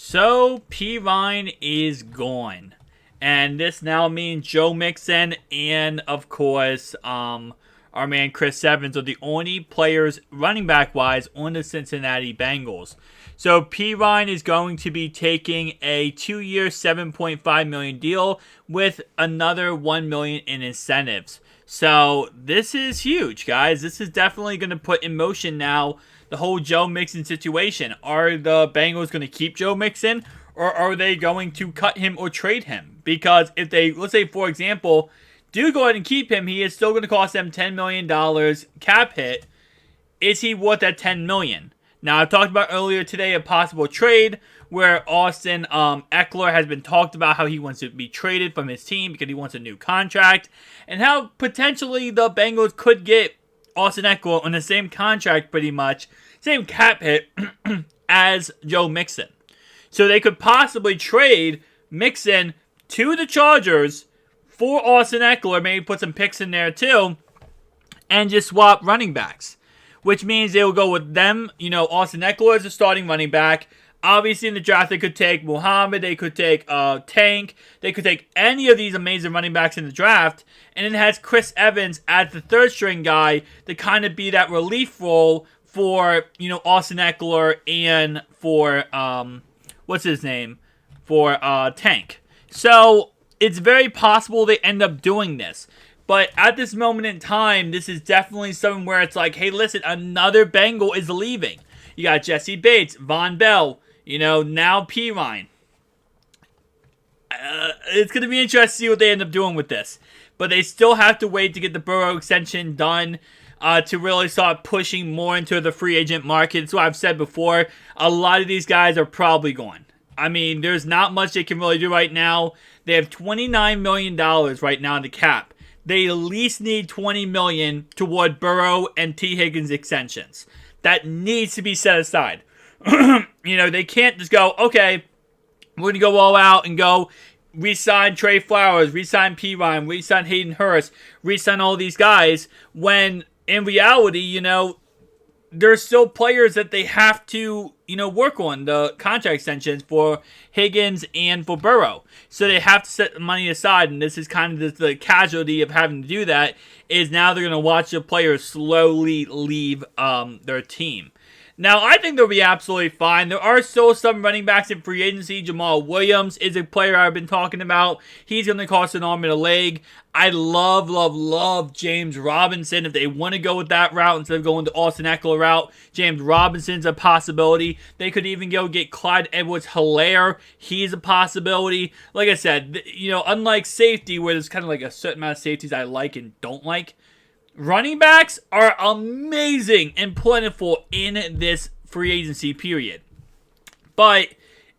So, Perine is gone. And this now means Joe Mixon and, of course, our man Chris Evans are the only players running back wise on the Cincinnati Bengals. So Perine is going to be taking a 2-year, $7.5 million deal with another $1 million in incentives. So this is huge, guys. This is definitely going to put in motion now the whole Joe Mixon situation. Are the Bengals going to keep Joe Mixon, or are they going to cut him or trade him? Because if they, let's say, for example, do go ahead and keep him, he is still going to cost them $10 million cap hit. Is he worth that $10 million? Now, I talked about earlier today a possible trade where Austin Eckler has been talked about how he wants to be traded from his team because he wants a new contract, and how potentially the Bengals could get Austin Eckler on the same contract, pretty much, same cap hit as Joe Mixon. So they could possibly trade Mixon to the Chargers for Austin Eckler, maybe put some picks in there too, and just swap running backs. Which means they will go with them, Austin Eckler as a starting running back. Obviously in the draft they could take Muhammad, they could take Tank, they could take any of these amazing running backs in the draft, and it has Chris Evans as the third string guy to kind of be that relief role for, Austin Eckler and for, for Tank. So it's very possible they end up doing this. But at this moment in time, this is definitely something where it's like, hey, listen, another Bengal is leaving. You got Jesse Bates, Von Bell, now Perine. It's going to be interesting to see what they end up doing with this. But they still have to wait to get the Burrow extension done to really start pushing more into the free agent market. That's what I've said before. A lot of these guys are probably gone. I mean, there's not much they can really do right now. They have $29 million right now in the cap. They at least need $20 million toward Burrow and T. Higgins extensions. That needs to be set aside. They can't just go, okay, we're going to go all out and go re-sign Trey Flowers, re-sign Perine, re-sign Hayden Hurst, re-sign all these guys, when in reality, there's still players that they have to, work on the contract extensions for Higgins and for Burrow. So they have to set the money aside, and this is kind of the casualty of having to do that, is now they're going to watch the players slowly leave their team. Now, I think they'll be absolutely fine. There are still some running backs in free agency. Jamal Williams is a player I've been talking about. He's going to cost an arm and a leg. I love James Robinson. If they want to go with that route instead of going the Austin Eckler route, James Robinson's a possibility. They could even go get Clyde Edwards-Helaire. He's a possibility. Like I said, unlike safety, where there's kind of like a certain amount of safeties I like and don't like, running backs are amazing and plentiful in this free agency period. But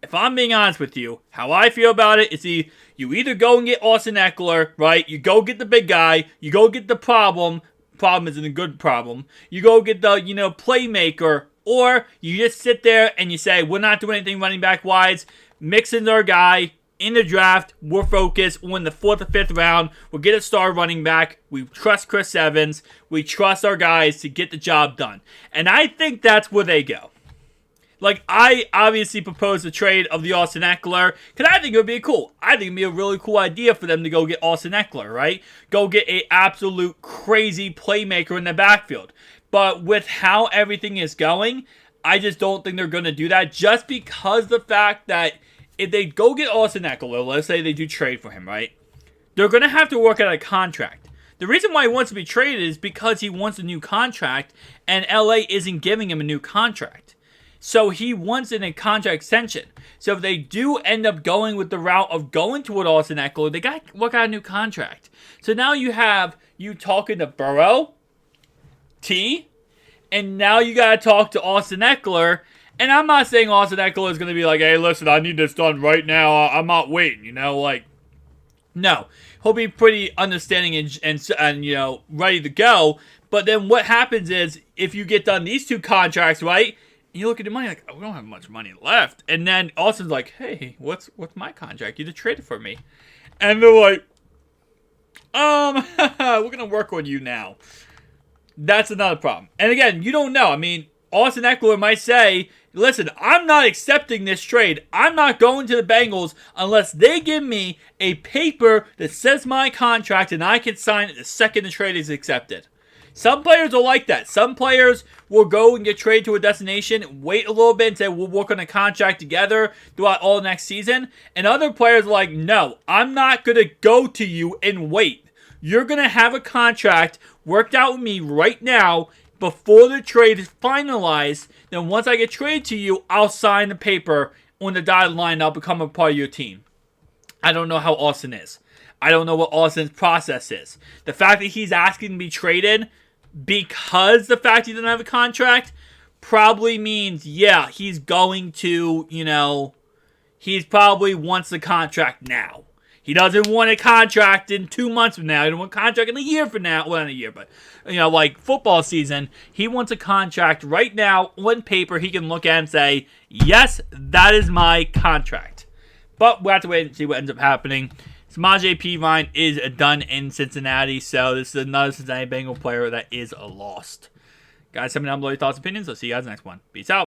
if I'm being honest with you, how I feel about it is you either go and get Austin Eckler, right? You go get the big guy. You go get the problem. Problem isn't a good problem. You go get the, playmaker. Or you just sit there and you say, we're not doing anything running back wise. Mixon's our guy. In the draft, we're focused on the 4th or 5th round. We'll get a star running back. We trust Chris Evans. We trust our guys to get the job done. And I think that's where they go. Like, I obviously proposed the trade of the Austin Eckler, because I think it would be cool. I think it would be a really cool idea for them to go get Austin Eckler, right? Go get an absolute crazy playmaker in the backfield. But with how everything is going, I just don't think they're going to do that, just because the fact that if they go get Austin Eckler, let's say they do trade for him, right? They're going to have to work out a contract. The reason why he wants to be traded is because he wants a new contract, and LA isn't giving him a new contract. So he wants a contract extension. So if they do end up going with the route of going toward Austin Eckler, they got to work out a new contract. So now you have you talking to Burrow, T, and now you got to talk to Austin Eckler. And I'm not saying Austin Eckler is going to be like, hey, listen, I need this done right now. I'm not waiting, No. He'll be pretty understanding and ready to go. But then what happens is, if you get done these two contracts, right, you look at the money like, oh, we don't have much money left. And then Austin's like, hey, what's my contract? You just traded for me. And they're like, we're going to work on you now. That's another problem. And again, you don't know. I mean, Austin Eckler might say, listen, I'm not accepting this trade. I'm not going to the Bengals unless they give me a paper that says my contract and I can sign it the second the trade is accepted. Some players are like that. Some players will go and get traded to a destination, wait a little bit and say, we'll work on a contract together throughout all next season. And other players are like, no, I'm not going to go to you and wait. You're going to have a contract worked out with me right now before the trade is finalized. Then once I get traded to you, I'll sign the paper on the dotted line. I'll become a part of your team. I don't know how Austin is. I don't know what Austin's process is. The fact that he's asking to be traded because the fact he doesn't have a contract probably means, yeah, he's going to, he probably wants the contract now. He doesn't want a contract in 2 months from now. He doesn't want a contract in a year from now. Well, not a year, but, like football season. He wants a contract right now on paper he can look at and say, yes, that is my contract. But we'll have to wait and see what ends up happening. Samaje Perine is done in Cincinnati, so this is another Cincinnati Bengal player that is lost. Guys, let me know your thoughts and opinions. I'll see you guys next one. Peace out.